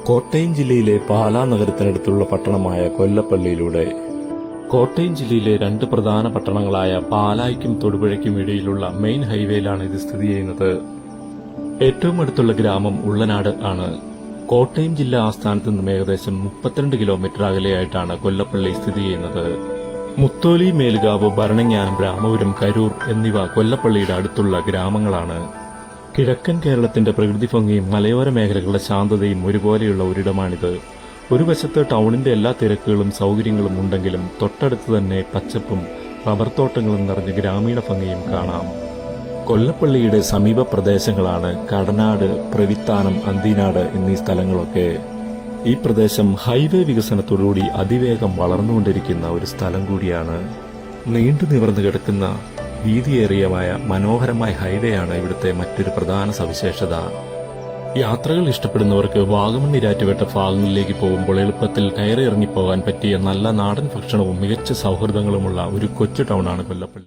കോട്ടയം ജില്ലയിലെ പാലാ നഗരത്തിനടുത്തുള്ള പട്ടണമായ കൊല്ലപ്പള്ളിയിലൂടെ കോട്ടയം ജില്ലയിലെ രണ്ട് പ്രധാന പട്ടണങ്ങളായ പാലായ്ക്കും തൊടുപുഴയ്ക്കും ഇടയിലുള്ള മെയിൻ ഹൈവേയിലാണ് ഇത് സ്ഥിതി ചെയ്യുന്നത്. ഏറ്റവും അടുത്തുള്ള ഗ്രാമം ഉള്ളനാട് ആണ്. കോട്ടയം ജില്ലാ ആസ്ഥാനത്ത് നിന്നും ഏകദേശം 32 കിലോമീറ്റർ അകലെയായിട്ടാണ് കൊല്ലപ്പള്ളി സ്ഥിതി ചെയ്യുന്നത്. മുത്തോലി, മേലുകാവ്, ഭരണങ്ങാനം, രാമപുരം, കരൂർ എന്നിവ കൊല്ലപ്പള്ളിയുടെ അടുത്തുള്ള ഗ്രാമങ്ങളാണ്. കിഴക്കൻ കേരളത്തിന്റെ പ്രകൃതി ഭംഗിയും മലയോര മേഖലകളുടെ ശാന്തതയും ഒരുപോലെയുള്ള ഒരിടമാണിത്. ഒരു വശത്ത് ടൗണിന്റെ എല്ലാ തിരക്കുകളും സൗകര്യങ്ങളും ഉണ്ടെങ്കിലും തൊട്ടടുത്ത് തന്നെ പച്ചപ്പും റബ്ബർ തോട്ടങ്ങളും നിറഞ്ഞ ഗ്രാമീണ ഭംഗിയും കാണാം. കൊല്ലപ്പള്ളിയുടെ സമീപ പ്രദേശങ്ങളാണ് കടനാട്, പ്രവിത്താനം, അന്തിനാട് എന്നീ സ്ഥലങ്ങളൊക്കെ. ഈ പ്രദേശം ഹൈവേ വികസനത്തോടുകൂടി അതിവേഗം വളർന്നുകൊണ്ടിരിക്കുന്ന ഒരു സ്ഥലം കൂടിയാണ്. നീണ്ടു നിവർന്നു കിടക്കുന്ന വീതിയേറിയമായ മനോഹരമായ ഹൈവേയാണ് ഇവിടുത്തെ മറ്റൊരു പ്രധാന സവിശേഷത. യാത്രകൾ ഇഷ്ടപ്പെടുന്നവർക്ക് വാഗമൺ, ഇരാറ്റുപേട്ട ഭാഗങ്ങളിലേക്ക് പോകുമ്പോൾ എളുപ്പത്തിൽ കയറി ഇറങ്ങിപ്പോകാൻ പറ്റിയ നല്ല നാടൻ ഭക്ഷണവും മികച്ച സൗഹൃദങ്ങളുമുള്ള ഒരു കൊച്ചു ടൗണാണ് കൊല്ലപ്പള്ളി.